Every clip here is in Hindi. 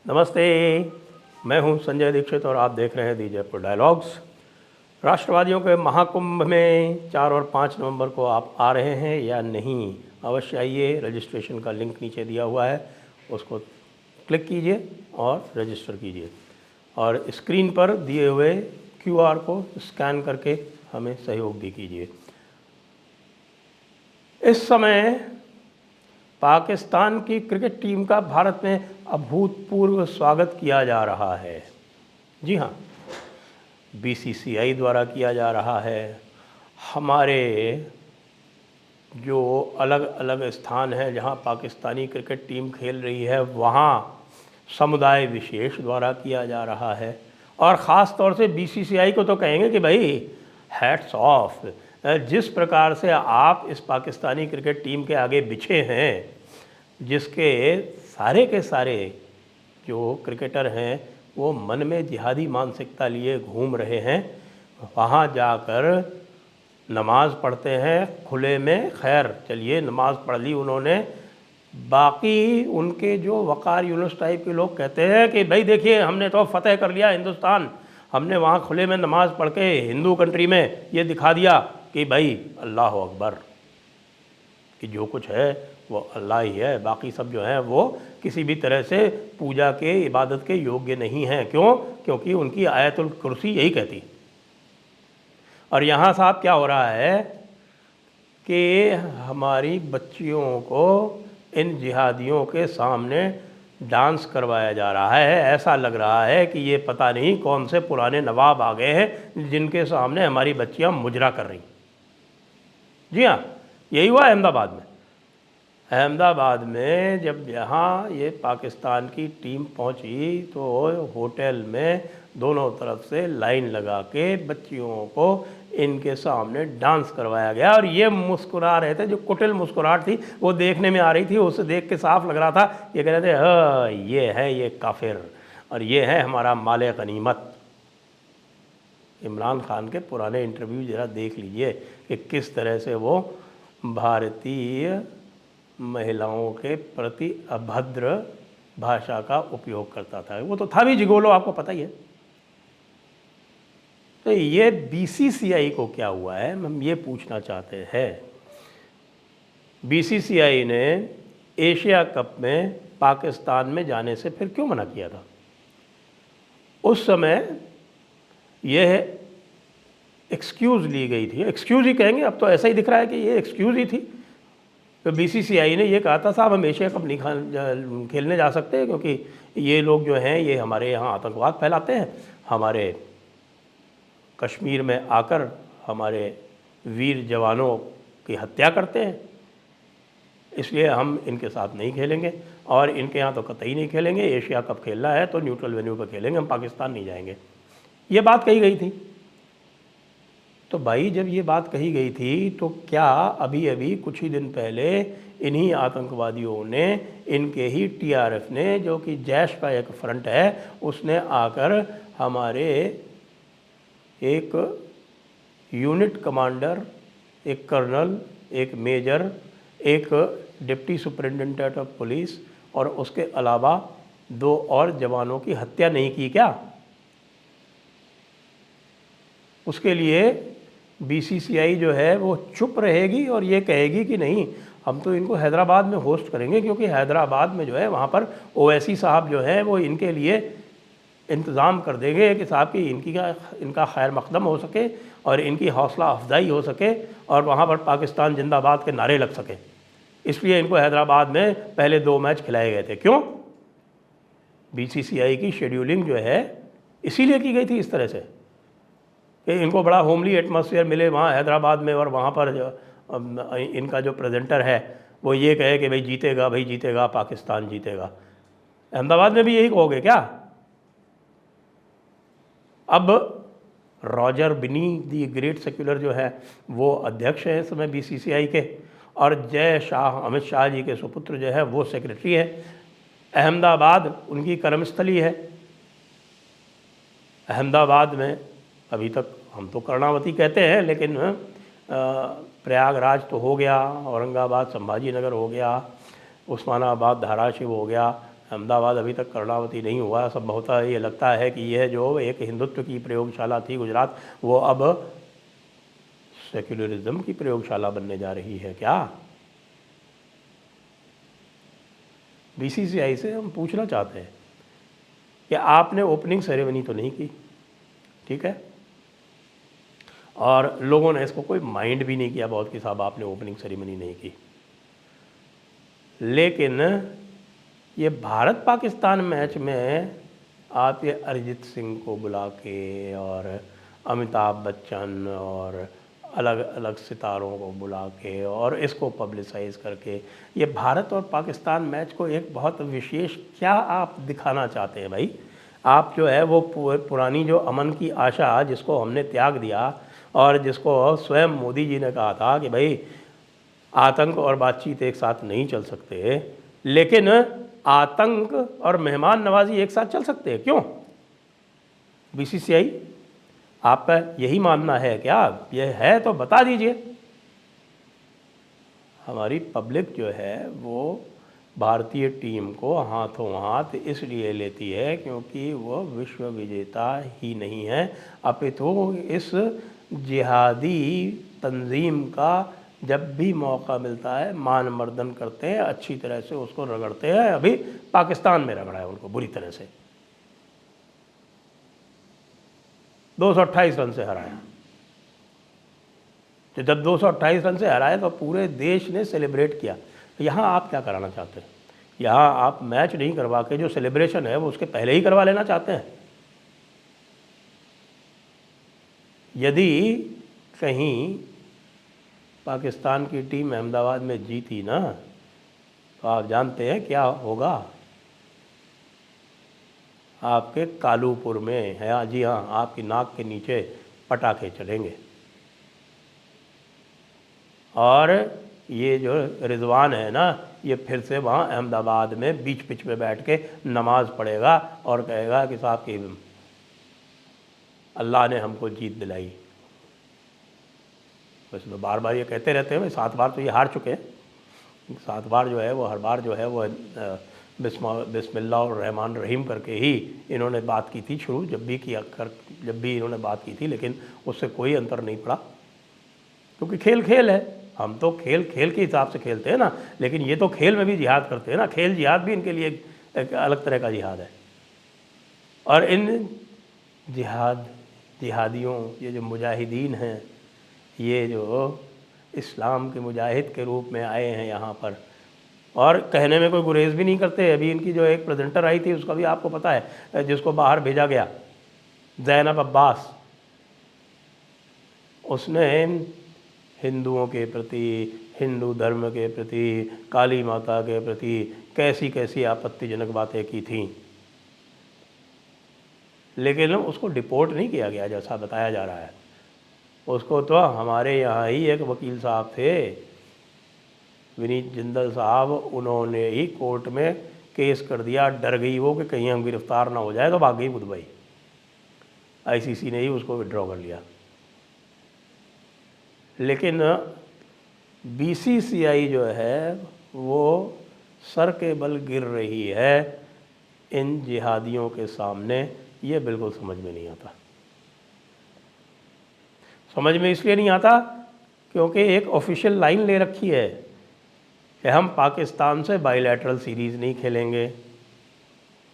नमस्ते, मैं हूं संजय दीक्षित और आप देख रहे हैं दी जयपुर डायलॉग्स। राष्ट्रवादियों के महाकुंभ में 4 और 5 नवंबर को आप आ रहे हैं या नहीं? अवश्य आइए। रजिस्ट्रेशन का लिंक नीचे दिया हुआ है, उसको क्लिक कीजिए और रजिस्टर कीजिए और स्क्रीन पर दिए हुए QR को स्कैन करके हमें सहयोग भी कीजिए। इस समय पाकिस्तान की क्रिकेट टीम का भारत में अभूतपूर्व स्वागत किया जा रहा है। जी हाँ, BCCI द्वारा किया जा रहा है। हमारे जो अलग अलग स्थान हैं जहाँ पाकिस्तानी क्रिकेट टीम खेल रही है, वहाँ समुदाय विशेष द्वारा किया जा रहा है। और ख़ास तौर से BCCI को तो कहेंगे कि भाई हैट्स ऑफ, जिस प्रकार से आप इस पाकिस्तानी क्रिकेट टीम के आगे बिछे हैं, जिसके सारे के सारे जो क्रिकेटर हैं वो मन में जिहादी मानसिकता लिए घूम रहे हैं, वहाँ जाकर नमाज़ पढ़ते हैं खुले में। खैर चलिए, नमाज़ पढ़ ली उन्होंने। बाकी उनके जो वक़ार यूनुस टाइप के लोग कहते हैं कि भाई देखिए, हमने तो फतेह कर लिया हिंदुस्तान, हमने वहाँ खुले में नमाज़ पढ़ के हिंदू कंट्री में ये दिखा दिया कि भाई अल्लाह अकबर, कि जो कुछ है वो अल्लाह ही है, बाकी सब जो है वो किसी भी तरह से पूजा के, इबादत के योग्य नहीं हैं। क्यों? क्योंकि उनकी आयतुल कुर्सी यही कहती। और यहाँ साहब क्या हो रहा है कि हमारी बच्चियों को इन जिहादियों के सामने डांस करवाया जा रहा है। ऐसा लग रहा है कि ये पता नहीं कौन से पुराने नवाब आ गए हैं जिनके सामने हमारी बच्चियाँ मुजरा कर रही। जी हाँ, यही हुआ अहमदाबाद में। अहमदाबाद में जब यहाँ ये पाकिस्तान की टीम पहुँची तो होटल में दोनों तरफ से लाइन लगा के बच्चियों को इनके सामने डांस करवाया गया। और ये मुस्कुरा रहे थे, जो कुटिल मुस्कुराहट थी वो देखने में आ रही थी। उसे देख के साफ लग रहा था, ये कह रहे थे हाँ ये है ये काफिर और ये है हमारा माले गनीमत। इमरान खान के पुराने इंटरव्यू ज़रा देख लीजिए कि किस तरह से वो भारतीय महिलाओं के प्रति अभद्र भाषा का उपयोग करता था। वो तो था भी जिगोलो, आपको पता ही है। तो ये BCCI को क्या हुआ है, हम ये पूछना चाहते हैं। BCCI ने एशिया कप में पाकिस्तान में जाने से फिर क्यों मना किया था? उस समय यह एक्सक्यूज़ ली गई थी, एक्सक्यूज़ ही कहेंगे, अब तो ऐसा ही दिख रहा है कि ये एक्सक्यूज़ ही थी। तो BCCI ने ये कहा था साहब हम एशिया कप नहीं खेलने जा सकते क्योंकि ये लोग जो हैं ये हमारे यहाँ आतंकवाद फैलाते हैं, हमारे कश्मीर में आकर हमारे वीर जवानों की हत्या करते हैं, इसलिए हम इनके साथ नहीं खेलेंगे और इनके यहाँ तो कतई नहीं खेलेंगे। एशिया कप खेलना है तो न्यूट्रल वेन्यू पर खेलेंगे, हम पाकिस्तान नहीं जाएंगे। ये बात कही गई थी। तो भाई जब ये बात कही गई थी तो क्या अभी अभी कुछ ही दिन पहले इन्हीं आतंकवादियों ने, इनके ही TRF ने, जो कि जैश का एक फ्रंट है, उसने आकर हमारे एक यूनिट कमांडर, एक कर्नल, एक मेजर, एक डिप्टी सुपरिटेंडेंट ऑफ पुलिस और उसके अलावा 2 और जवानों की हत्या नहीं की क्या? उसके लिए BCCI जो है वो चुप रहेगी और ये कहेगी कि नहीं, हम तो इनको हैदराबाद में होस्ट करेंगे, क्योंकि हैदराबाद में जो है वहाँ पर OIC साहब जो है वो इनके लिए इंतज़ाम कर देंगे कि साहब की इनका खैर मकदम हो सके और इनकी हौसला अफजाई हो सके और वहाँ पर पाकिस्तान जिंदाबाद के नारे लग सके। इसलिए इनको हैदराबाद में पहले 2 मैच खिलाए गए थे। क्यों? BCCI की शेड्यूलिंग जो है इसीलिए की गई थी इस तरह से कि इनको बड़ा होमली एटमॉस्फेयर मिले वहाँ हैदराबाद में, और वहाँ पर इनका जो प्रेजेंटर है वो ये कहे कि भाई जीतेगा, भाई जीतेगा, पाकिस्तान जीतेगा। अहमदाबाद में भी यही कहोगे क्या? अब Roger Binny the great secular जो है वो अध्यक्ष है इस समय BCCI के, और जय शाह, अमित शाह जी के सुपुत्र जो है वो सेक्रेटरी है। अहमदाबाद उनकी कर्मस्थली है। अहमदाबाद में अभी तक हम तो कर्णावती कहते हैं, लेकिन प्रयागराज तो हो गया, औरंगाबाद संभाजी नगर हो गया, उस्मानाबाद धाराशिव हो गया, अहमदाबाद अभी तक कर्णावती नहीं हुआ। संभवतः ये लगता है कि यह जो एक हिंदुत्व की प्रयोगशाला थी गुजरात, वो अब सेक्युलरिज्म की प्रयोगशाला बनने जा रही है क्या? बीसीसीआई से हम पूछना चाहते हैं कि आपने ओपनिंग सेरेमनी तो नहीं की, ठीक है, और लोगों ने इसको कोई माइंड भी नहीं किया बहुत कि साहब आपने ओपनिंग सेरेमनी नहीं की, लेकिन ये भारत पाकिस्तान मैच में आप ये अरिजीत सिंह को बुला के और अमिताभ बच्चन और अलग अलग सितारों को बुला के और इसको पब्लिसाइज करके ये भारत और पाकिस्तान मैच को एक बहुत विशेष क्या आप दिखाना चाहते हैं भाई? आप जो है वो पुरानी जो अमन की आशा जिसको हमने त्याग दिया और जिसको स्वयं मोदी जी ने कहा था कि भाई आतंक और बातचीत एक साथ नहीं चल सकते, लेकिन आतंक और मेहमान नवाजी एक साथ चल सकते हैं, क्यों? बीसीसीआई, आपका यही मानना है क्या? यह है तो बता दीजिए। हमारी पब्लिक जो है वो भारतीय टीम को हाथों हाथ इसलिए लेती है क्योंकि वो विश्व विजेता ही नहीं है, अपितु इस जिहादी तंजीम का जब भी मौका मिलता है मान मर्दन करते हैं, अच्छी तरह से उसको रगड़ते हैं। अभी पाकिस्तान में रगड़ा है उनको बुरी तरह से, 228 रन से हराया। तो जब 228 रन से हराया तो पूरे देश ने सेलिब्रेट किया। यहाँ आप क्या कराना चाहते हैं? यहाँ आप मैच नहीं करवा के जो सेलिब्रेशन है वो उसके पहले ही करवा लेना चाहते हैं। यदि कहीं पाकिस्तान की टीम अहमदाबाद में जीती ना, तो आप जानते हैं क्या होगा? आपके कालूपुर में है, जी हाँ, आपकी नाक के नीचे पटाखे चलेंगे। और ये जो रिजवान है ना, ये फिर से वहाँ अहमदाबाद में बीच पिच में बैठ के नमाज पढ़ेगा और कहेगा कि साहब कि अल्लाह ने हमको जीत दिलाई। वैसे तो बार बार ये कहते रहते हैं, 7 बार तो ये हार चुके हैं। 7 बार जो है वो हर बार जो है वो बिस्मिल्लाह और रहमान रहीम करके ही इन्होंने बात की थी शुरू, जब भी इन्होंने बात की थी, लेकिन उससे कोई अंतर नहीं पड़ा, क्योंकि खेल खेल है। हम तो खेल खेल के हिसाब से खेलते हैं ना, लेकिन ये तो खेल में भी जिहाद करते हैं ना। खेल जिहाद भी इनके लिए एक अलग तरह का जिहाद है। और इन जिहादियों, ये जो मुजाहिदीन हैं, ये जो इस्लाम के मुजाहिद के रूप में आए हैं यहाँ पर, और कहने में कोई गुरेज भी नहीं करते। अभी इनकी जो एक प्रेजेंटर आई थी उसका भी आपको पता है, जिसको बाहर भेजा गया, ज़ैनब अब्बास, उसने हिंदुओं के प्रति, हिंदू धर्म के प्रति, काली माता के प्रति कैसी कैसी आपत्तिजनक बातें की थीं, लेकिन उसको डिपोर्ट नहीं किया गया जैसा बताया जा रहा है। उसको तो हमारे यहाँ ही एक वकील साहब थे, विनीत जिंदल साहब, उन्होंने ही कोर्ट में केस कर दिया। डर गई वो कि कहीं हम गिरफ्तार ना हो जाए, तो भाग गई दुबई। आईसीसी ने ही उसको विड्रॉ कर लिया। लेकिन बीसीसीआई जो है वो सर के बल गिर रही है इन जिहादियों के सामने। ये बिल्कुल समझ में नहीं आता। समझ में इसलिए नहीं आता क्योंकि एक ऑफिशियल लाइन ले रखी है कि हम पाकिस्तान से बायलैटरल सीरीज़ नहीं खेलेंगे।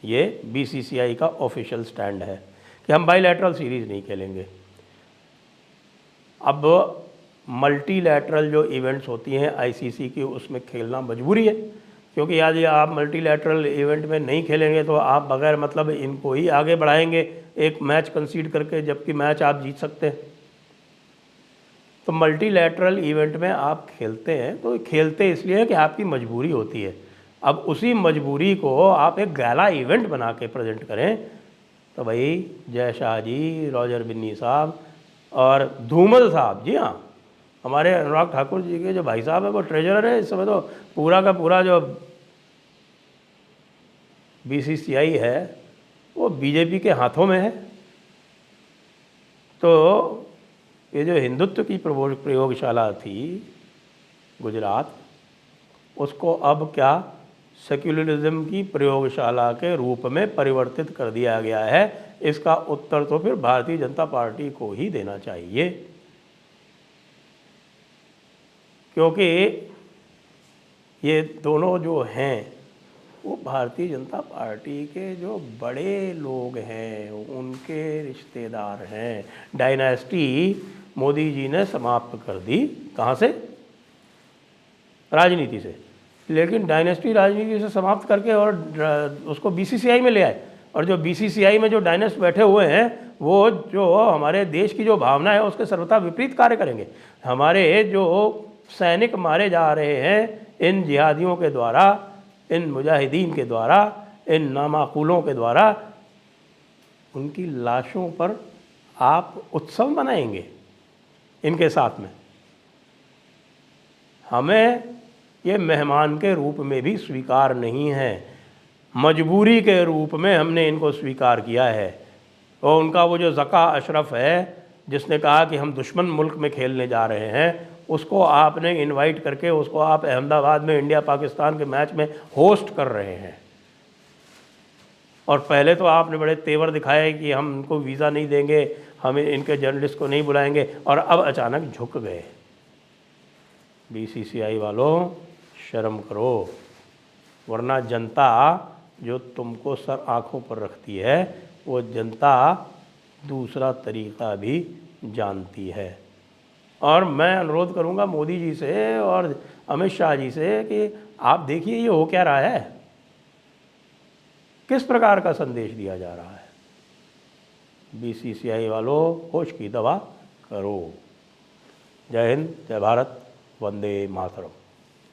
ये बीसीसीआई का ऑफिशियल स्टैंड है कि हम बायलैटरल सीरीज़ नहीं खेलेंगे। अब मल्टीलैटरल जो इवेंट्स होती हैं आईसीसी की, उसमें खेलना मजबूरी है, क्योंकि यदि आप मल्टीलैटरल इवेंट में नहीं खेलेंगे तो आप बगैर मतलब इनको ही आगे बढ़ाएंगे एक मैच कंसीड करके, जबकि मैच आप जीत सकते हैं। तो मल्टीलैटरल इवेंट में आप खेलते हैं तो खेलते इसलिए कि आपकी मजबूरी होती है। अब उसी मजबूरी को आप एक गैला इवेंट बना के प्रेजेंट करें, तो भाई जय शाह जी, रॉजर बिन्नी साहब और धूमल साहब, जी हाँ, हमारे अनुराग ठाकुर जी के जो भाई साहब है वो ट्रेजरर है इस समय। तो पूरा का पूरा जो बीसीसीआई है वो बीजेपी के हाथों में है। तो ये जो हिंदुत्व की प्रयोगशाला थी गुजरात, उसको अब क्या सेक्युलरिज्म की प्रयोगशाला के रूप में परिवर्तित कर दिया गया है। इसका उत्तर तो फिर भारतीय जनता पार्टी को ही देना चाहिए, क्योंकि ये दोनों जो हैं वो भारतीय जनता पार्टी के जो बड़े लोग हैं उनके रिश्तेदार हैं। डायनेस्टी मोदी जी ने समाप्त कर दी। कहाँ से? राजनीति से। लेकिन डायनेस्टी राजनीति से समाप्त करके और उसको बीसीसीआई में ले आए, और जो बीसीसीआई में जो डायनेस्ट बैठे हुए हैं वो जो हमारे देश की जो भावना है उसके सर्वथा विपरीत कार्य करेंगे। हमारे जो सैनिक मारे जा रहे हैं इन जिहादियों के द्वारा, इन मुजाहिदीन के द्वारा, इन नामाकूलों के द्वारा, उनकी लाशों पर आप उत्सव मनाएंगे इनके साथ में। हमें ये मेहमान के रूप में भी स्वीकार नहीं है, मजबूरी के रूप में हमने इनको स्वीकार किया है। और उनका वो जो ज़का अशरफ है जिसने कहा कि हम दुश्मन मुल्क में खेलने जा रहे हैं, उसको आपने इनवाइट करके उसको आप अहमदाबाद में इंडिया पाकिस्तान के मैच में होस्ट कर रहे हैं। और पहले तो आपने बड़े तेवर दिखाए कि हम इनको वीज़ा नहीं देंगे, हम इनके जर्नलिस्ट को नहीं बुलाएंगे, और अब अचानक झुक गए। बीसीसीआई वालों शर्म करो, वरना जनता जो तुमको सर आँखों पर रखती है वो जनता दूसरा तरीक़ा भी जानती है। और मैं अनुरोध करूंगा मोदी जी से और अमित शाह जी से कि आप देखिए ये हो क्या रहा है, किस प्रकार का संदेश दिया जा रहा है। बीसीसीआई वालों होश की दवा करो। जय हिंद, जय भारत, वंदे मातरम।